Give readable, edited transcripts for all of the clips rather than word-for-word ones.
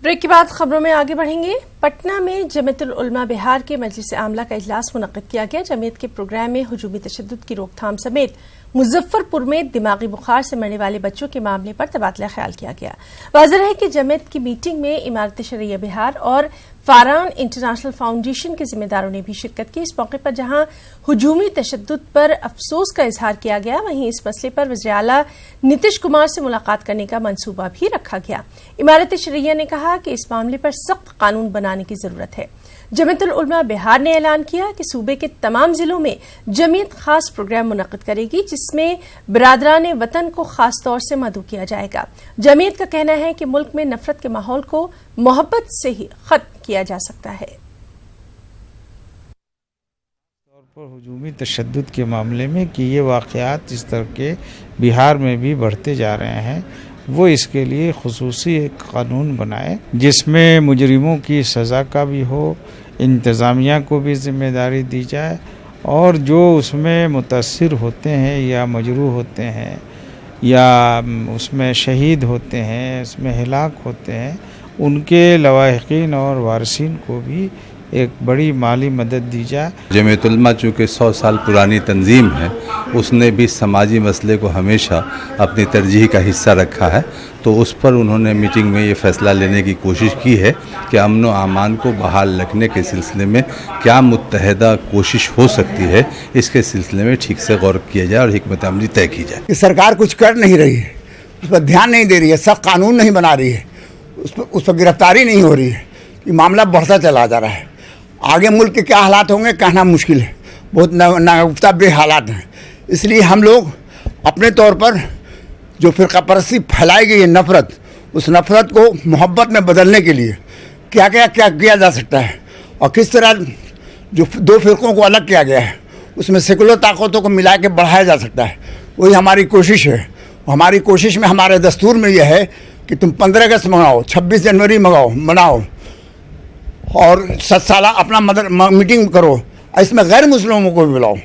Break के बाद खबरों में आगे बढ़ेंगे। पटना में जमीयतुल उलमा बिहार के मजलिस आमला का इजलास मुनक्किद किया गया। जमीयत के प्रोग्राम में हुजूमी तशद्दुद की रोकथाम समेत मुजफ्फरपुर में दिमागी बुखार से मरने वाले बच्चों के मामले पर तबादला ख्याल किया गया। वाज़ेह है कि जमीयत की मीटिंग में इमारत शरिया बिहार और फारान इंटरनेशनल फाउंडेशन के जिम्मेदारों ने भी शिरकत की। इस मौके पर जहां हुजूमी तशद्दुद पर अफसोस का इजहार किया गया, वहीं इस मसले पर वज़ीर आला नीतीश कुमार से मुलाकात करने का मंसूबा भी रखा गया। इमारत शरिया ने कहा कि इस मामले पर सख्त कानून बनाने की जरूरत है। जमीयतुल उलमा बिहार ने ऐलान किया कि सूबे के तमाम जिलों में जमीयत खास प्रोग्राम मुनक्किद करेगी, जिसमें बिरादरान वतन को खास तौर से मदऊ किया जाएगा। जमीयत का कहना है कि मुल्क में नफरत के माहौल को मोहब्बत से ही खत्म किया जा सकता है। तौर पर हुजूमी तशद्दुद के मामले में कि ये वाक़यात इस तरह के बिहार में भी बढ़ते जा रहे हैं, वो इसके लिए खुसूसी एक कानून बनाए जिसमें मुजरिमों की सज़ा का भी हो, इंतज़ामिया को भी ज़िम्मेदारी दी जाए, और जो उसमें मुतासिर होते हैं या मजरूह होते हैं या उसमें शहीद होते हैं, उसमें हिलाक होते हैं, उनके लवाहिकीन और वारिसीन को भी एक बड़ी माली मदद दी जाए। जमीयत उलमा चूँकि 100 साल पुरानी तंजीम है, उसने भी समाजी मसले को हमेशा अपनी तरजीह का हिस्सा रखा है, तो उस पर उन्होंने मीटिंग में ये फैसला लेने की कोशिश की है कि अमन व अमान को बहाल रखने के सिलसिले में क्या मुत्तहदा कोशिश हो सकती है, इसके सिलसिले में ठीक से गौर किया जाए और हिकमत अमली तय की जाए। कि सरकार कुछ कर नहीं रही है, उस पर ध्यान नहीं दे रही है, सख्त कानून नहीं बना रही है, उस पर गिरफ्तारी नहीं हो रही है, ये मामला बढ़ता चला जा रहा है। आगे मुल्क के क्या हालात होंगे कहना मुश्किल है, बहुत नागुफ्ता बे हालात हैं। इसलिए हम लोग अपने तौर पर जो फ़िरका परस्ती फैलाई गई है नफ़रत, उस नफ़रत को मोहब्बत में बदलने के लिए क्या किया जा सकता है, और किस तरह जो दो फ़िरक़ों को अलग किया गया है उसमें सेकुलर ताकतों को मिला के बढ़ाया जा सकता है, वही हमारी कोशिश है। हमारी कोशिश में हमारे दस्तूर में यह है कि तुम 15 अगस्त मनाओ, 26 जनवरी मनाओ और 7 साल अपना मीटिंग करो, इसमें गैर मुस्लिमों को भी बुलाओ।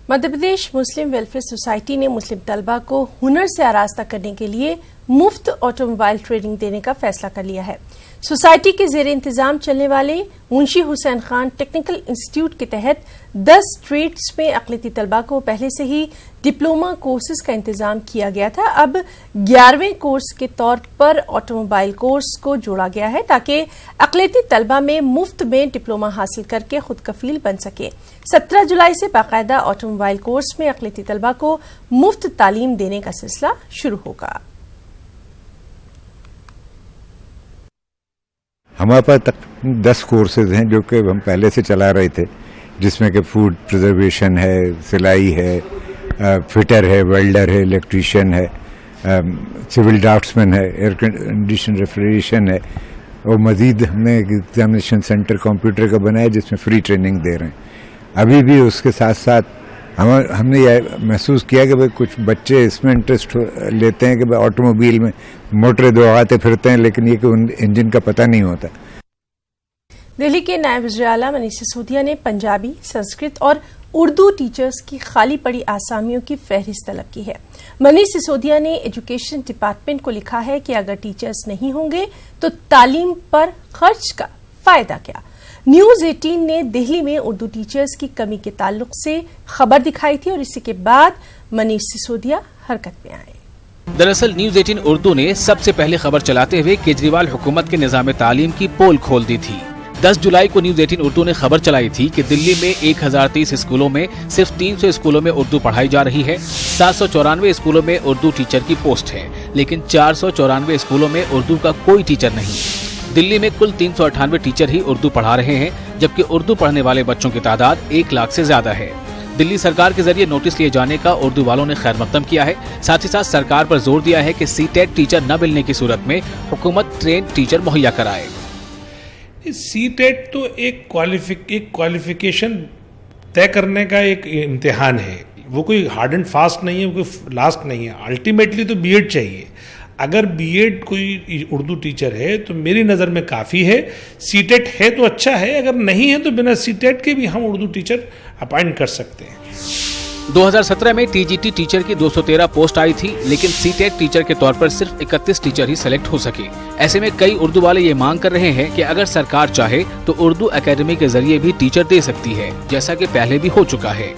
मध्य प्रदेश मुस्लिम वेलफेयर सोसाइटी ने मुस्लिम तलबा को हुनर से आरास्ता करने के लिए मुफ्त ऑटोमोबाइल ट्रेनिंग देने का फैसला कर लिया है। सोसाइटी के जेर इंतजाम चलने वाले मुंशी हुसैन खान टेक्निकल इंस्टीट्यूट के तहत 10 ट्रेड्स में अक़लियती तलबा को पहले से ही डिप्लोमा कोर्सेज का इंतजाम किया गया था। अब 11वें कोर्स के तौर पर ऑटोमोबाइल कोर्स को जोड़ा गया है ताकि अक़लियती तलबा में मुफ्त में डिप्लोमा हासिल करके खुद कफील बन सके। 17 जुलाई से बाकायदा ऑटोमोबाइल कोर्स में अक़लियती तलबा को मुफ्त तालीम देने का सिलसिला शुरू होगा। हमारे पास तक 10 कोर्सेज हैं जो कि हम पहले से चला रहे थे, जिसमें कि फूड प्रिजर्वेशन है, सिलाई है, फिटर है, वेल्डर है, इलेक्ट्रीशियन है, सिविल ड्राफ्ट्समैन है, एयर कंडीशन रेफ्रिजरेशन है, और मज़ीद हमने एग्जामिनेशन सेंटर कंप्यूटर का बनाया जिसमें फ्री ट्रेनिंग दे रहे हैं। अभी भी उसके साथ साथ हमने यह महसूस किया कि भाई कुछ बच्चे इसमें इंटरेस्ट लेते हैं कि भाई ऑटोमोबाइल में मोटरें दौड़ाते फिरते हैं, लेकिन ये कि उन इंजन का पता नहीं होता। दिल्ली के नायब वज़ीर आला मनीष सिसोदिया ने पंजाबी, संस्कृत और उर्दू टीचर्स की खाली पड़ी आसामियों की फहरिस्त तलब की है। मनीष सिसोदिया ने एजुकेशन डिपार्टमेंट को लिखा है कि अगर टीचर्स नहीं होंगे तो तालीम पर खर्च का फायदा क्या। न्यूज़ 18 ने दिल्ली में उर्दू टीचर्स की कमी के ताल्लुक से खबर दिखाई थी और इसी के बाद मनीष सिसोदिया हरकत में आए। दरअसल न्यूज़ 18 उर्दू ने सबसे पहले खबर चलाते हुए केजरीवाल हुकूमत के निजाम तालीम की पोल खोल दी थी। 10 जुलाई को न्यूज़ 18 उर्दू ने खबर चलाई थी कि दिल्ली में 1030 स्कूलों में सिर्फ 300 स्कूलों में उर्दू पढ़ाई जा रही है। 794 स्कूलों में उर्दू टीचर की पोस्ट है, लेकिन 494 स्कूलों में उर्दू का कोई टीचर नहीं। दिल्ली में कुल 398 टीचर ही उर्दू पढ़ा रहे हैं, जबकि उर्दू पढ़ने वाले बच्चों की तादाद 1 लाख से ज्यादा है। दिल्ली सरकार के जरिए नोटिस लिए जाने का उर्दू वालों ने खैर मकदम किया है। साथ ही साथ सरकार पर जोर दिया है कि सीटेट टीचर न मिलने की सूरत में हुकूमत ट्रेन टीचर मुहैया कराए। सीटेट तो एक क्वालिफिकेशन तय करने का एक इम्तिहान है, वो कोई हार्ड एंड फास्ट नहीं है, वो कोई लास्ट नहीं है। अल्टीमेटली तो बीएड चाहिए। अगर बीएड कोई उर्दू टीचर है तो मेरी नज़र में काफ़ी है। सीटेट है तो अच्छा है, अगर नहीं है तो बिना सीटेट के भी हम उर्दू टीचर अपॉइंट कर सकते हैं। 2017 में टीजीटी टीचर की 213 पोस्ट आई थी, लेकिन सीटेट टीचर के तौर पर सिर्फ 31 टीचर ही सेलेक्ट हो सके। ऐसे में कई उर्दू वाले ये मांग कर रहे हैं कि अगर सरकार चाहे तो उर्दू एकेडमी के जरिए भी टीचर दे सकती है, जैसा कि पहले भी हो चुका है।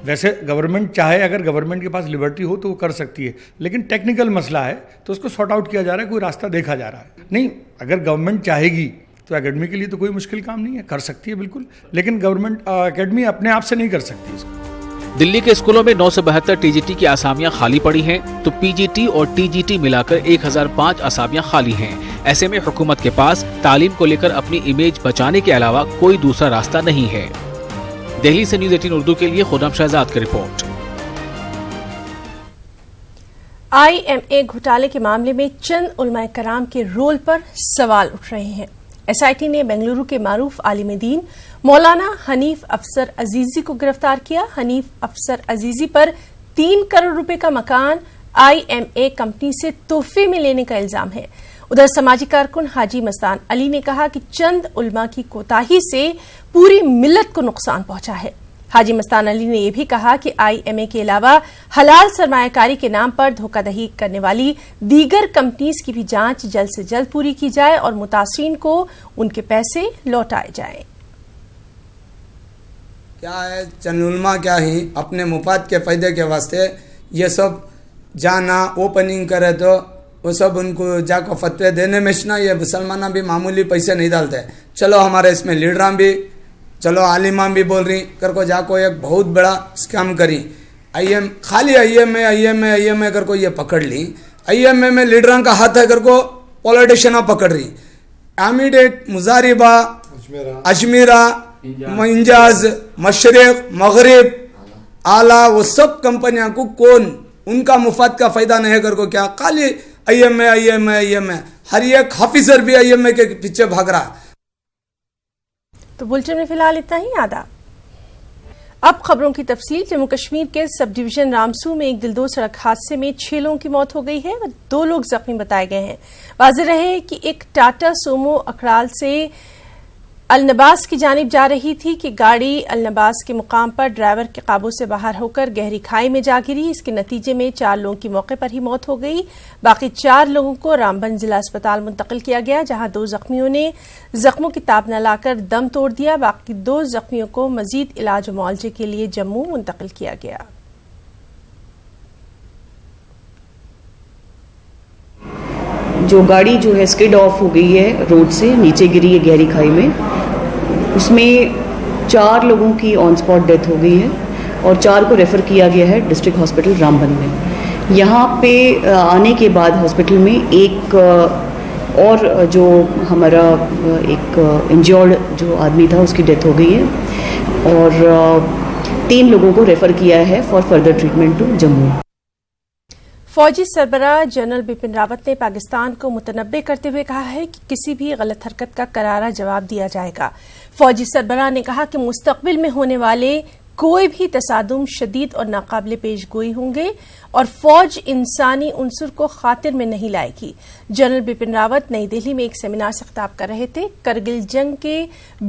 वैसे गवर्नमेंट चाहे, अगर गवर्नमेंट के पास लिबर्टी हो तो वो कर सकती है, लेकिन टेक्निकल मसला है तो उसको सॉर्ट आउट किया जा रहा है, कोई रास्ता देखा जा रहा है। नहीं, अगर गवर्नमेंट चाहेगी तो एकेडमी के लिए तो कोई मुश्किल काम नहीं है, कर सकती है बिल्कुल, लेकिन गवर्नमेंट एकेडमी अपने आप से नहीं कर सकती इसको। दिल्ली के स्कूलों में 972 टीजीटी की आसामियां खाली पड़ी हैं, तो पीजीटी और टीजीटी मिलाकर 1005 आसामियां खाली हैं। ऐसे में हुकूमत के पास तालीम को लेकर अपनी इमेज बचाने के अलावा कोई दूसरा रास्ता नहीं है। दिल्ली से न्यूज़ 18 उर्दू के लिए खुर्रम शहजाद की रिपोर्ट। IMA घोटाले के मामले में चंद उलमाए कराम के रोल पर सवाल उठ रहे हैं। SIT ने बेंगलुरु के मारूफ आलिम दीन मौलाना हनीफ अफसर अजीजी को गिरफ्तार किया। हनीफ अफसर अजीजी पर 3 करोड़ रुपए का मकान IMA कंपनी से तोहफे में लेने का इल्जाम है। उधर समाजी कारकुन हाजी मस्तान अली ने कहा कि चंद उलमा की कोताही से पूरी मिल्लत को नुकसान पहुंचा है। हाजी मस्तान अली ने यह भी कहा कि IMA के अलावा हलाल सरमायाकारी के नाम पर धोखाधड़ी करने वाली दीगर कंपनीज की भी जांच जल्द से जल्द पूरी की जाए और मुतासिरीन को उनके पैसे लौटाए जाएं। क्या है, चंद उलमा क्या ही अपने मुफाद के फायदे के वास्ते ये सब जाना ओपनिंग करे तो वो सब उनको जाको फतवे देने में ना, ये मुसलमाना भी मामूली पैसे नहीं डालते। चलो हमारे इसमें लीडरां भी, चलो आलिमा भी बोल रही कर को जाको एक बहुत बड़ा स्कैम करी। खाली IMA कर को ये पकड़ ली। IMA में लीडरां का हाथ है कर को पॉलिटिशियन पकड़ रही। एमिडेट, मुजारिबा, अजमीरा, इंजाज, मशरिक, मगरिब, आला, वो सब कंपनियां को कौन उनका मुफाद का फायदा नहीं कर को क्या खाली IMA हर एक ऑफिसर भी IMA के पीछे भाग रहा। तो बुलेटिन में फिलहाल इतना ही। आदाब। अब खबरों की तफसील। जम्मू कश्मीर के सब डिवीजन रामसू में एक दिलदोज सड़क हादसे में 6 लोगों की मौत हो गई है और 2 लोग जख्मी बताए गए हैं। वाज़ेह रहे कि एक टाटा सोमो अकड़ाल से अलनबास की जानिब जा रही थी कि गाड़ी अलनबास के मुकाम पर ड्राइवर के काबू से बाहर होकर गहरी खाई में जा गिरी। इसके नतीजे में 4 लोगों की मौके पर ही मौत हो गई। बाकी 4 लोगों को रामबन जिला अस्पताल मुंतकिल किया गया, जहां 2 जख्मियों ने जख्मों की ताब न लाकर दम तोड़ दिया। बाकी 2 जख्मियों को मजीद इलाज और मुआवजे के लिए जम्मू मुंतकिल किया गया। जो गाड़ी जो है स्किड ऑफ हो गई है, रोड से नीचे गिरी है गहरी खाई में, उसमें 4 लोगों की ऑन स्पॉट डेथ हो गई है और 4 को रेफ़र किया गया है डिस्ट्रिक्ट हॉस्पिटल रामबन में। यहाँ पे आने के बाद हॉस्पिटल में एक और जो हमारा एक इंजर्ड जो आदमी था उसकी डेथ हो गई है और 3 लोगों को रेफ़र किया है for further treatment to Jammu. फौजी सरबराह जनरल बिपिन रावत ने पाकिस्तान को मुतनब्बे करते हुए कहा है कि किसी भी गलत हरकत का करारा जवाब दिया जाएगा। फौजी सरबराह ने कहा कि मुस्तकबिल में होने वाले कोई भी तसादुम शदीद और नाकाबिले पेश गोई होंगे और फौज इंसानी उनसुर को खातिर में नहीं लाएगी। जनरल बिपिन रावत नई दिल्ली में एक सेमिनार से खिताब कर रहे थे। करगिल जंग के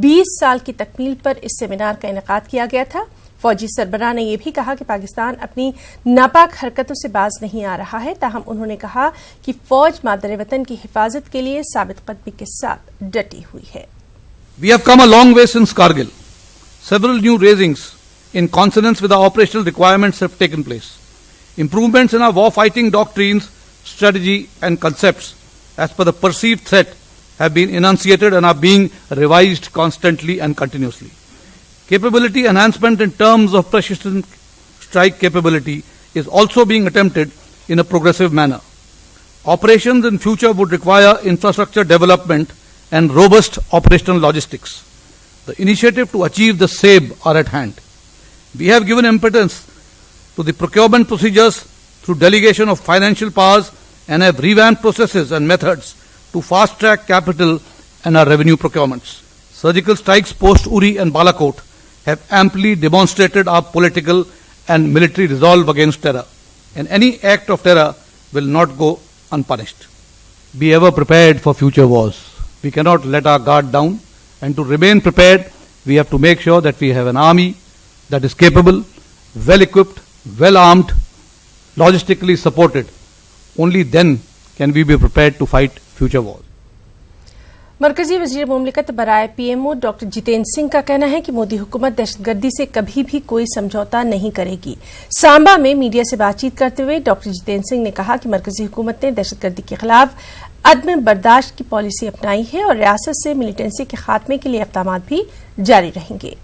20 साल की तकमील पर इस सेमिनार का इनेकाद किया गया था। फौजी सरबराह ने यह भी कहा कि पाकिस्तान अपनी नापाक हरकतों से बाज नहीं आ रहा है। ताहम उन्होंने कहा कि फौज मादर वतन की हिफाजत के लिए साबित कदमी के साथ डटी हुई है। We have come a long way since Kargil. Several new raisings in consonance with our operational requirements have taken place. Improvements in our war-fighting doctrines, strategy and concepts as per the perceived threat have been enunciated and are being revised constantly and continuously. Capability enhancement in terms of precision strike capability is also being attempted in a progressive manner. Operations in future would require infrastructure development and robust operational logistics. The initiative to achieve the same are at hand. We have given impetus to the procurement procedures through delegation of financial powers and have revamped processes and methods to fast-track capital and our revenue procurements. Surgical strikes post Uri and Balakot have amply demonstrated our political and military resolve against terror, and any act of terror will not go unpunished. Be ever prepared for future wars. We cannot let our guard down, and to remain prepared, we have to make sure that we have an army that is capable well equipped, well armed, logistically supported. Only then can we be prepared to fight future wars. मरकजी वजीर मुमलिकत बराए PMO doctor Jitendra Singh का कहना है कि मोदी हुकूमत दहशतगर्दी से कभी भी कोई समझौता नहीं करेगी। सांबा में मीडिया से बातचीत करते हुए डॉक्टर जितेंद्र सिंह ने कहा कि मरकजी हुकूमत ने दहशतगर्दी के खिलाफ अदम बर्दाश्त की पॉलिसी अपनाई है और रियासत से मिलिटेंसी के खात्मे के लिए इक़दाम भी जारी रहेंगे।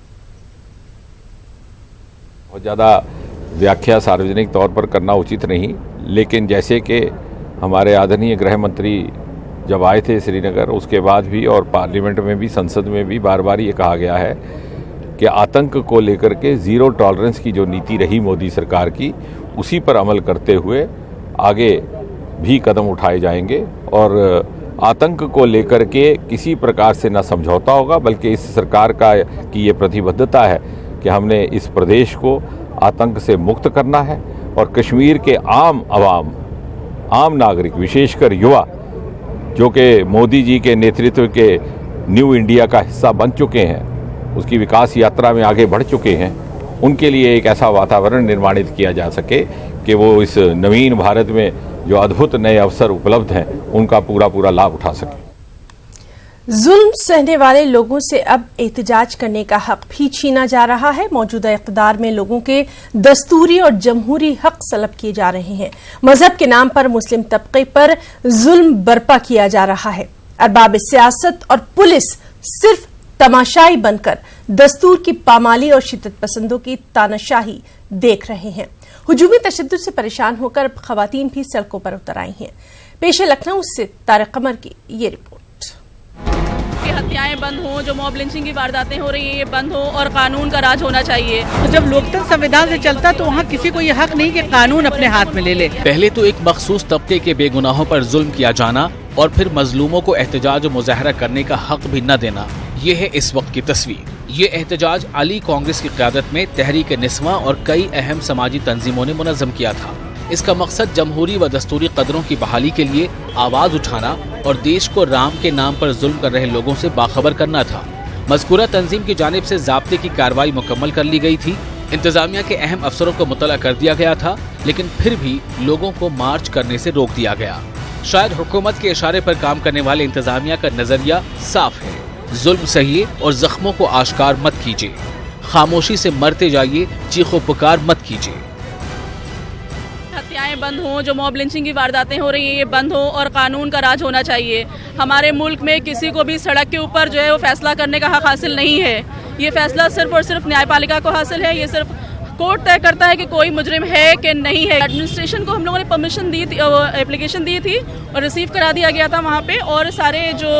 बहुत ज़्यादा व्याख्या सार्वजनिक तौर पर करना उचित नहीं, लेकिन जैसे कि हमारे आदरणीय गृह मंत्री जब आए थे श्रीनगर, उसके बाद भी और पार्लियामेंट में भी, संसद में भी बार बार ये कहा गया है कि आतंक को लेकर के ज़ीरो टॉलरेंस की जो नीति रही मोदी सरकार की, उसी पर अमल करते हुए आगे भी कदम उठाए जाएंगे और आतंक को लेकर के किसी प्रकार से न समझौता होगा, बल्कि इस सरकार की ये प्रतिबद्धता है कि हमने इस प्रदेश को आतंक से मुक्त करना है और कश्मीर के आम आवाम, आम नागरिक, विशेषकर युवा जो कि मोदी जी के नेतृत्व के न्यू इंडिया का हिस्सा बन चुके हैं, उसकी विकास यात्रा में आगे बढ़ चुके हैं, उनके लिए एक ऐसा वातावरण निर्माणित किया जा सके कि वो इस नवीन भारत में जो अद्भुत नए अवसर उपलब्ध हैं उनका पूरा लाभ उठा सके। जुल्म सहने वाले लोगों से अब एहतजाज करने का हक भी छीना जा रहा है। मौजूदा इक़्तिदार में लोगों के दस्तूरी और जमहूरी हक सलब किए जा रहे हैं। मजहब के नाम पर मुस्लिम तबके पर जुल्म बर्पा किया जा रहा है। अरबाब सियासत और पुलिस सिर्फ तमाशाई बनकर दस्तूर की पामाली और शिद्दत पसंदों की तानाशाही देख रहे हैं। हुजूमी तशद्दुद से परेशान होकर खवातीन भी सड़कों पर उतर आई हैं। पेश लखनऊ से तारिक कमर की ये रिपोर्ट। हत्याएं बंद हों, जो मॉब लिंचिंग की वारदातें हो रही हैं ये बंद हो और कानून का राज होना चाहिए। तो जब लोकतंत्र संविधान से चलता तो वहाँ किसी को ये हक नहीं कि कानून अपने हाथ में ले ले। पहले तो एक मखसूस तबके के बेगुनाहों पर जुल्म किया जाना और फिर मजलूमों को एहतजाज और मुजाहरा करने का हक भी न देना, ये है इस वक्त की तस्वीर। ये एहतजाज अली कांग्रेस की क़यादत में तहरीक निस्वा और कई अहम समाजी तंजीमों ने मुनज़्ज़म किया था। इसका मकसद जमहूरी व दस्तूरी कदरों की बहाली के लिए आवाज़ उठाना और देश को राम के नाम पर जुल्म कर रहे लोगों से बाखबर करना था। मज़कूरा तंजीम की जानिब से ज़ाब्ते की कार्रवाई मुकम्मल कर ली गई थी। इंतज़ामिया के अहम अफसरों को मुतला कर दिया गया था, लेकिन फिर भी लोगों को मार्च करने से रोक दिया गया। शायद हुकूमत के इशारे पर काम करने वाले इंतज़ामिया का नज़रिया साफ है, जुल्म सहिए और जख्मों को आश्कार मत कीजिए, खामोशी से मरते जाइए, चीखो पुकार मत कीजिए। हत्याएं बंद हों, जो मॉब लिंचिंग की वारदातें हो रही हैं ये बंद हो और कानून का राज होना चाहिए। हमारे मुल्क में किसी को भी सड़क के ऊपर जो है वो फैसला करने का हक हासिल नहीं है। ये फैसला सिर्फ और सिर्फ न्यायपालिका को हासिल है। ये सिर्फ कोर्ट तय करता है कि कोई मुजरिम है कि नहीं है। एडमिनिस्ट्रेशन को हम लोगों ने परमिशन दी थी, एप्लीकेशन दी थी और रिसीव करा दिया गया था वहाँ पे, और सारे जो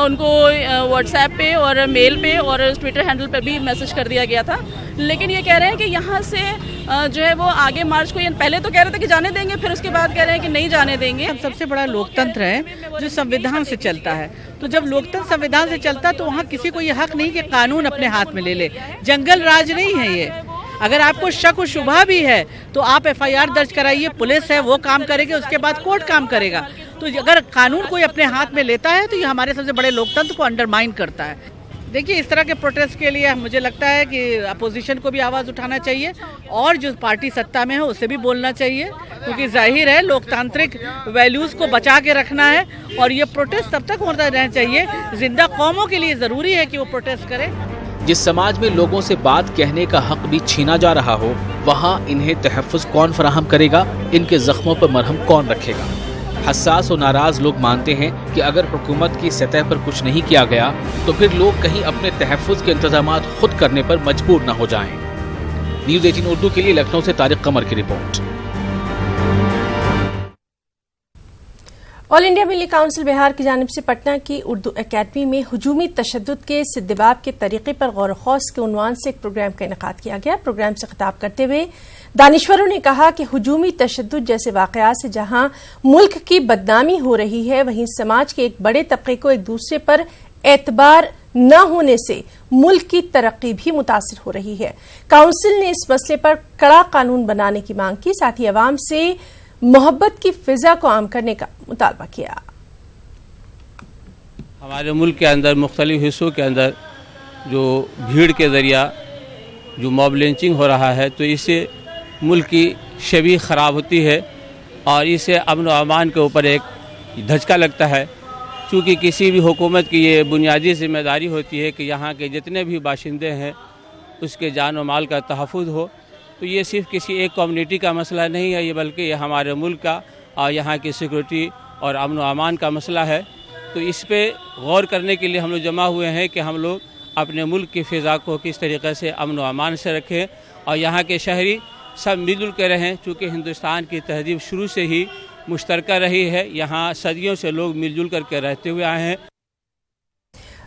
उनको व्हाट्सएप पे और मेल पे और ट्विटर हैंडल पे भी मैसेज कर दिया गया था। लेकिन ये कह रहे हैं कि यहाँ से जो है वो आगे मार्च को, पहले तो कह रहे थे कि जाने देंगे, फिर उसके बाद कह रहे हैं कि नहीं जाने देंगे। हम सबसे बड़ा लोकतंत्र है जो संविधान से चलता है। तो जब लोकतंत्र संविधान से चलता तो वहाँ किसी को ये हक नहीं कि कानून अपने हाथ में ले ले। जंगल राज नहीं है ये। अगर आपको शक और शुबा भी है तो आप FIR दर्ज कराइए, पुलिस है वो काम करेगी, उसके बाद कोर्ट काम करेगा। तो अगर कानून कोई अपने हाथ में लेता है तो ये हमारे सबसे बड़े लोकतंत्र को अंडरमाइन करता है। देखिए, इस तरह के प्रोटेस्ट के लिए मुझे लगता है कि अपोजिशन को भी आवाज़ उठाना चाहिए और जो पार्टी सत्ता में है उससे भी बोलना चाहिए, क्योंकि जाहिर है लोकतांत्रिक वैल्यूज़ को बचा के रखना है और ये प्रोटेस्ट तब तक होता रहना चाहिए। जिंदा कौमों के लिए ज़रूरी है कि वो प्रोटेस्ट करें। जिस समाज में लोगों से बात कहने का हक भी छीना जा रहा हो, वहाँ इन्हें तहफ़्फ़ुज़ कौन फराहम करेगा, इनके जख्मों पर मरहम कौन रखेगा। हसास और नाराज़ लोग मानते हैं कि अगर हुकूमत की सतह पर कुछ नहीं किया गया तो फिर लोग कहीं अपने तहफ़्फ़ुज़ के इंतज़ामात खुद करने पर मजबूर न हो जाएं। न्यूज़ 18 उर्दू के लिए लखनऊ से तारिक कमर की रिपोर्ट। ऑल इंडिया मिली काउंसिल बिहार की जानिब से पटना की उर्दू एकेडमी में हुजूमी तशद्दुद के सिद्दबाब के तरीके पर गौर खौस के उन्वान से एक प्रोग्राम का इनेकाद किया गया। प्रोग्राम से खिताब करते हुए दानिश्वरों ने कहा कि हुजूमी तशद्दुद जैसे वाक़यात से जहां मुल्क की बदनामी हो रही है, वहीं समाज के एक बड़े तबके को एक दूसरे पर एतबार न होने से मुल्क की तरक्की भी मुतासिर हो रही है। काउंसिल ने इस मसले पर कड़ा कानून बनाने की मांग की, साथ ही अवाम से मोहब्बत की फिजा को आम करने का मुतालबा किया। हमारे मुल्क के अंदर मुख्तलिफ हिस्सों के अंदर जो भीड़ के ज़रिया जो मॉब लिंचिंग हो रहा है, तो इससे मुल्क की छवि ख़राब होती है और इससे अमन व अमान के ऊपर एक धचका लगता है। चूँकि किसी भी हुकूमत की ये बुनियादी जिम्मेदारी होती है कि यहाँ के जितने भी बाशिंदे हैं उसके जान व माल का तहफ़्फ़ुज़ हो। तो ये सिर्फ किसी एक कम्युनिटी का मसला नहीं है, ये बल्कि ये हमारे मुल्क का और यहाँ की सिक्योरिटी और अमन व अमान का मसला है। तो इस पे गौर करने के लिए हम लोग जमा हुए हैं कि हम लोग अपने मुल्क की फ़िज़ा को किस तरीक़े से अमन व अमान से रखें और यहाँ के शहरी सब मिलजुल के रहें। चूँकि हिंदुस्तान की तहज़ीब शुरू से ही मुश्तरका रही है, यहाँ सदियों से लोग मिलजुल करके रहते हुए आए हैं।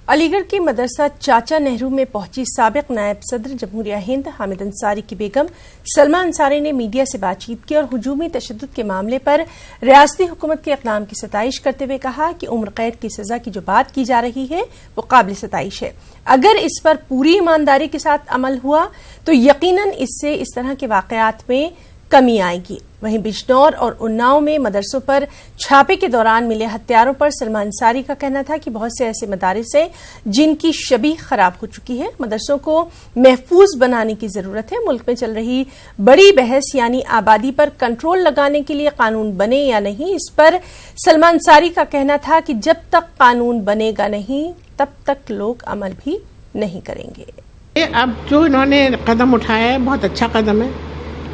अलीगढ़ के मदरसा चाचा नेहरू में पहुंची साबिक नायब सदर जमहूरिया हिंद हामिद अंसारी की बेगम सलमा अंसारी ने मीडिया से बातचीत की और हुजूमी तशद्दुद के मामले पर रियासती हुकूमत के इक़दाम की सताइश करते हुए कहा कि उम्र कैद की सजा की जो बात की जा रही है वो काबिल सताइश है। अगर इस पर पूरी ईमानदारी के साथ अमल हुआ तो यकीनन इससे इस तरह के वाक़यात में कमी आएगी। वहीं बिजनौर और उन्नाव में मदरसों पर छापे के दौरान मिले हथियारों पर सलमा अंसारी का कहना था कि बहुत से ऐसे मदारिस हैं जिनकी छवि खराब हो चुकी है। मदरसों को महफूज बनाने की जरूरत है। मुल्क में चल रही बड़ी बहस यानी आबादी पर कंट्रोल लगाने के लिए कानून बने या नहीं, इस पर सलमा अंसारी का कहना था कि जब तक कानून बनेगा नहीं तब तक लोग अमल भी नहीं करेंगे। अब जो इन्होंने कदम उठाया है बहुत अच्छा कदम है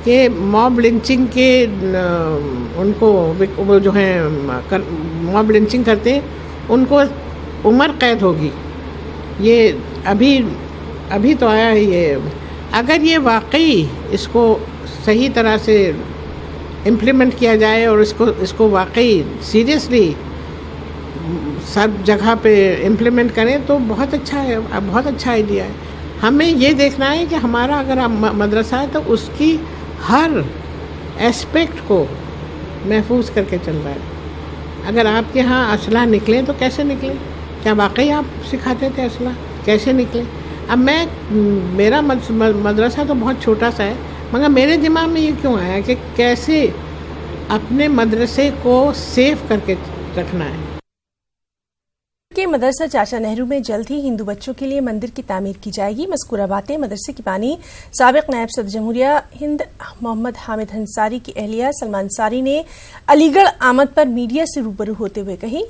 कि मॉब लिंचिंग के उनको वो जो है मॉब लिंचिंग करते हैं उनको उम्र कैद होगी। ये अभी तो आया है ये। अगर ये वाकई इसको सही तरह से इम्प्लीमेंट किया जाए और इसको वाकई सीरियसली सब जगह पे इम्प्लीमेंट करें तो बहुत अच्छा है, बहुत अच्छा आइडिया है। हमें ये देखना है कि हमारा अगर मदरसा है तो उसकी हर एस्पेक्ट को महफूज करके चल रहा है। अगर आपके यहाँ असला निकले तो कैसे निकले? क्या वाकई आप सिखाते थे असला? कैसे निकले? अब मेरा मदरसा तो बहुत छोटा सा है, मगर मेरे दिमाग में ये क्यों आया कि कैसे अपने मदरसे को सेफ करके रखना है। के मदरसा चाचा नेहरू में जल्द ही हिंदू बच्चों के लिए मंदिर की तामीर की जाएगी। मज़कूरा बातें मदरसे की बानी साबिक नायब सदर जमहूरिया हिंद मोहम्मद हामिद अंसारी की अहलिया सलमा अंसारी ने अलीगढ़ आमद पर मीडिया से रूबरू होते हुए कही।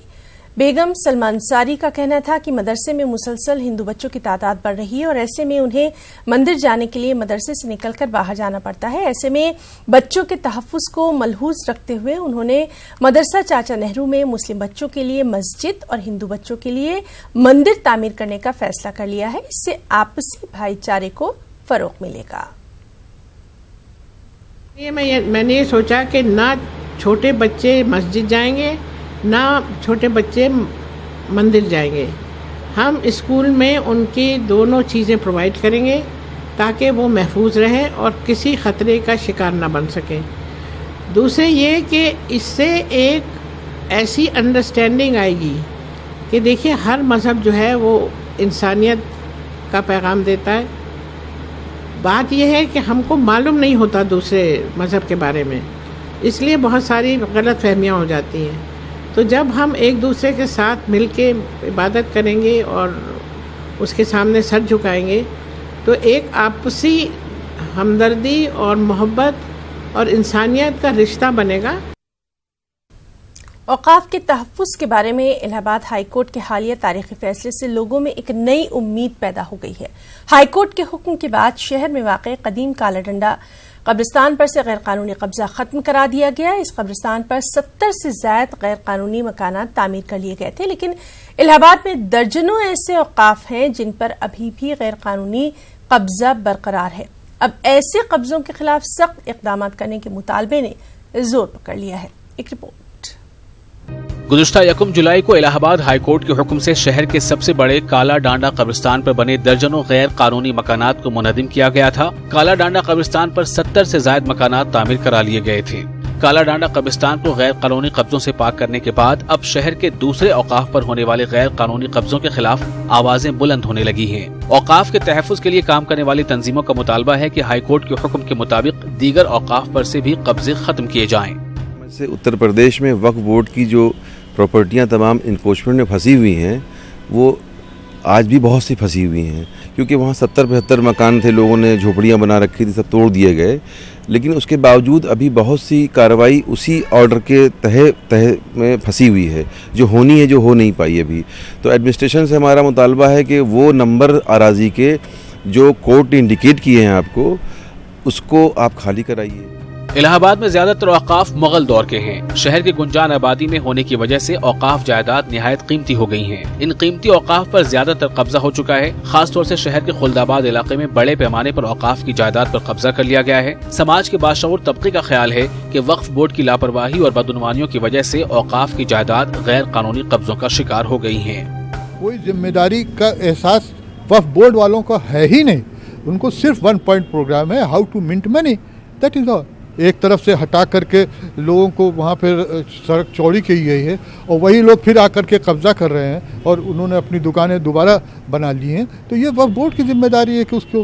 बेगम सलमा अंसारी का कहना था कि मदरसे में मुसलसल हिंदू बच्चों की तादाद बढ़ रही है और ऐसे में उन्हें मंदिर जाने के लिए मदरसे से निकलकर बाहर जाना पड़ता है। ऐसे में बच्चों के तहफ़्फ़ुज़ को मलहूज़ रखते हुए उन्होंने मदरसा चाचा नेहरू में मुस्लिम बच्चों के लिए मस्जिद और हिंदू बच्चों के लिए मंदिर तामीर करने का फैसला कर लिया है। इससे आपसी भाईचारे को फ़रोग़ मिलेगा। मैंने ये सोचा कि ना छोटे बच्चे मस्जिद जाएंगे ना छोटे बच्चे मंदिर जाएंगे। हम स्कूल में उनकी दोनों चीज़ें प्रोवाइड करेंगे ताकि वो महफूज रहें और किसी ख़तरे का शिकार ना बन सकें। दूसरे ये कि इससे एक ऐसी अंडरस्टैंडिंग आएगी कि देखिए हर मज़हब जो है वो इंसानियत का पैगाम देता है। बात यह है कि हमको मालूम नहीं होता दूसरे मज़हब के बारे में, इसलिए बहुत सारी गलत फहमियाँ हो जाती हैं। तो जब हम एक दूसरे के साथ मिल के इबादत करेंगे और उसके सामने सर झुकाएंगे तो एक आपसी हमदर्दी और मोहब्बत और इंसानियत का रिश्ता बनेगा। औकाफ के तहफ़्फ़ुज़ के बारे में इलाहाबाद हाईकोर्ट के हालिया तारीखी फैसले से लोगों में एक नई उम्मीद पैदा हो गई है। हाईकोर्ट के हुक्म के बाद शहर में वाक़े कदीम काला डंडा कब्रिस्तान पर से गैर कानूनी कब्जा खत्म करा दिया गया। इस कब्रिस्तान पर 70 से ज़ायद गैर कानूनी मकानात तामीर कर लिए गए थे, लेकिन इलाहाबाद में दर्जनों ऐसे औकाफ हैं जिन पर अभी भी गैर कानूनी कब्जा बरकरार है। अब ऐसे कब्जों के खिलाफ सख्त इक़दाम करने के मुतालबे ने जोर पकड़ लिया है। एक रिपोर्ट। गुज़िश्ता 1 जुलाई को इलाहाबाद हाईकोर्ट के हुक्म से शहर के सबसे बड़े काला डांडा कब्रिस्तान पर बने दर्जनों गैर कानूनी मकानात को मुनहदिम किया गया था। काला डांडा कब्रिस्तान पर 70 से ज़ायद मकानात तामीर करा लिए गए थे। काला डांडा कब्रिस्तान को गैर कानूनी कब्जों से पाक करने के बाद अब शहर के दूसरे औकाफ पर होने वाले गैर कानूनी कब्जों के खिलाफ आवाजें बुलंद होने लगी हैं। औकाफ के तहफ़्फ़ुज़ के लिए काम करने वाली तंजीमों का मुतालबा है कि हाईकोर्ट के हुक्म के मुताबिक दीगर औकाफ पर से भी कब्जे खत्म किए जाएं। उत्तर प्रदेश में वक्फ बोर्ड की जो प्रॉपर्टियां तमाम इन्फोर्समेंट में फंसी हुई हैं वो आज भी बहुत सी फंसी हुई हैं, क्योंकि वहाँ 70-75 मकान थे, लोगों ने झोपड़ियाँ बना रखी थी, सब तोड़ दिए गए, लेकिन उसके बावजूद अभी बहुत सी कार्रवाई उसी ऑर्डर के तह में फंसी हुई है, जो होनी है, जो हो नहीं पाई अभी। तो एडमिनिस्ट्रेशन से हमारा मुतालबा है कि वो नंबर अराजी के जो कोर्ट ने इंडिकेट किए हैं आपको, उसको आप खाली कराइए। इलाहाबाद में ज्यादातर औकाफ मुगल दौर के हैं। शहर की गुंजान आबादी में होने की वजह से औकाफ जायदाद निहायत कीमती हो गई हैं। इन कीमती औकाफ पर ज्यादातर कब्जा हो चुका है। खास तौर से शहर के खुल्दाबाद इलाके में बड़े पैमाने पर औकाफ की जायदाद पर कब्जा कर लिया गया है। समाज के बाशऊर तबके का ख्याल है कि वक्फ बोर्ड की लापरवाही और बदउनवानियों की वजह से औकाफ की जायदाद गैर कानूनी कब्जों का शिकार हो गई है। कोई जिम्मेदारी का एहसास वक्फ बोर्ड वालों का है ही नहीं। उनको सिर्फ 1 पॉइंट प्रोग्राम है, how to mint money, that is all. एक तरफ से हटा करके लोगों को वहाँ पर सड़क चौड़ी की गई है और वही लोग फिर आकर के कब्जा कर रहे हैं और उन्होंने अपनी दुकानें दोबारा बना ली हैं। तो ये वक्फ बोर्ड की जिम्मेदारी है कि उसको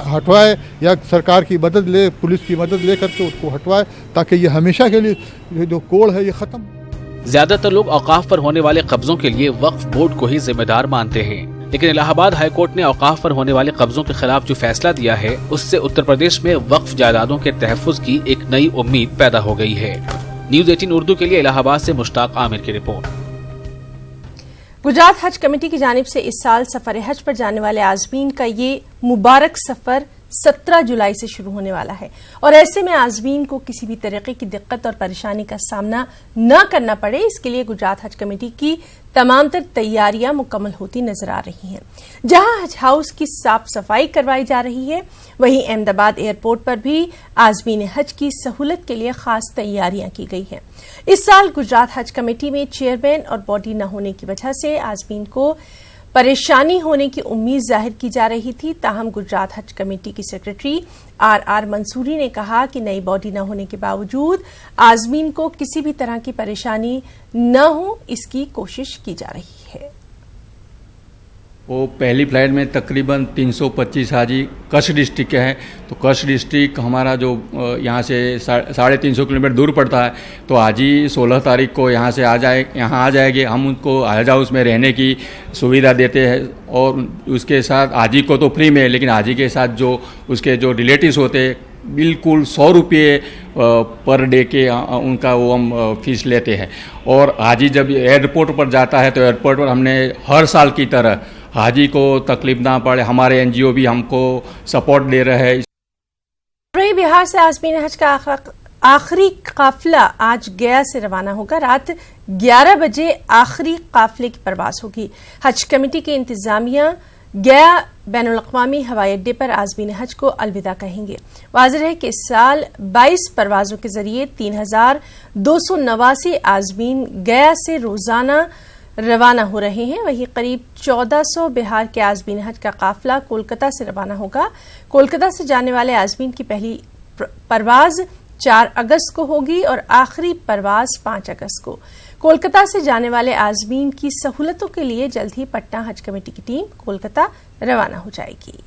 हटवाए या सरकार की मदद ले, पुलिस की मदद ले करके उसको हटवाए, ताकि ये हमेशा के लिए जो कोड़ है ये ख़त्म। ज्यादातर लोग औकाफ पर होने वाले कब्जों के लिए वक्फ बोर्ड को ही जिम्मेदार मानते हैं, लेकिन इलाहाबाद हाई कोर्ट ने औकाफ पर होने वाले कब्जों के खिलाफ जो फैसला दिया है, उससे उत्तर प्रदेश में वक्फ जायदादों के तहफ्फुज की एक नई उम्मीद पैदा हो गई है। न्यूज़ 18 उर्दू के लिए इलाहाबाद से मुश्ताक आमिर की रिपोर्ट। गुजरात हज कमेटी की जानिब से इस साल सफर हज पर जाने वाले आज़मीन का ये मुबारक सफर 17 जुलाई से शुरू होने वाला है और ऐसे में आज़मीन को किसी भी तरीके की दिक्कत और परेशानी का सामना न करना पड़े, इसके लिए गुजरात हज कमेटी की तमाम तर तैयारियां मुकम्मल होती नजर आ रही हैं। जहां हज हाउस की साफ सफाई करवाई जा रही है, वहीं अहमदाबाद एयरपोर्ट पर भी आज़मीन हज की सहूलत के लिए खास तैयारियां की गई हैं। इस साल गुजरात हज कमेटी में चेयरमैन और बॉडी न होने की वजह से आज़मीन को परेशानी होने की उम्मीद जाहिर की जा रही थी। ताहम गुजरात हज कमेटी की सेक्रेटरी आर मंसूरी ने कहा कि नई बॉडी न होने के बावजूद आज़मीन को किसी भी तरह की परेशानी न हो, इसकी कोशिश की जा रही है। वो पहली फ्लाइट में तकरीबन 325 हाजी कच्छ डिस्ट्रिक्ट के हैं। तो कच्छ डिस्ट्रिक्ट हमारा जो यहाँ से 350 किलोमीटर दूर पड़ता है, तो हाजी 16 तारीख को यहाँ आ जाएंगे। हम उनको हज हाउस में रहने की सुविधा देते हैं और उसके साथ हाजी को तो फ्री में, लेकिन हाजी के साथ जो उसके जो रिलेटिव्स होते हैं बिल्कुल 100 रुपये पर डे के उनका वो हम फीस लेते हैं। और हाजी जब एयरपोर्ट पर जाता है तो एयरपोर्ट पर हमने हर साल की तरह हाजी को तकलीफ ना पड़े, हमारे एनजीओ भी हमको सपोर्ट दे रहे हैं। बिहार से आज़मीन हज का आखिरी काफिला आज गया से रवाना होगा। रात 11 बजे आखिरी काफिले की परवास होगी। हज कमेटी के इंतजामिया गया बैनुल अक़वामी हवाई अड्डे पर आज़मीन हज को अलविदा कहेंगे। वाज़ेह है कि इस साल 22 परवाजों के जरिए 3289 आज़मीन गया से रोजाना रवाना हो रहे हैं। वहीं करीब 1400 बिहार के आज़मीन हज का काफिला कोलकाता से रवाना होगा। कोलकाता से जाने वाले आज़मीन की पहली परवाज 4 अगस्त को होगी और आखिरी परवाज 5 अगस्त को। कोलकाता से जाने वाले आज़मीन की सहूलतों के लिए जल्द ही पटना हज कमेटी की टीम कोलकाता रवाना हो जाएगी।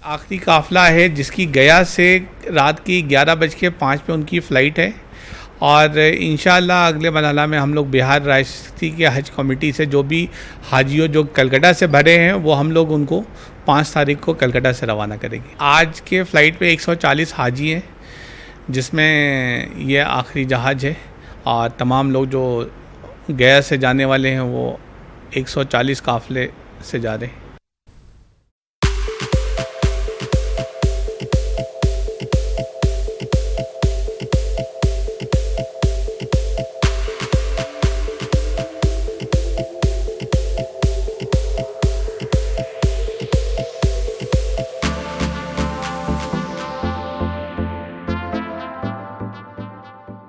आखिरी काफिला है जिसकी गया से रात की 11:05 पे उनकी फ़्लाइट है और इंशाअल्लाह अगले मरहला में हम लोग बिहार रियासती के हज कमेटी से जो भी हाजियों जो कलकत्ता से भरे हैं वो हम लोग उनको 5 तारीख को कलकत्ता से रवाना करेंगे। आज के फ़्लाइट पे 140 हाजी हैं जिसमें ये आखिरी जहाज़ है और तमाम लोग जो गया से जाने वाले हैं वो 140 काफ़िले से जा रहे हैं।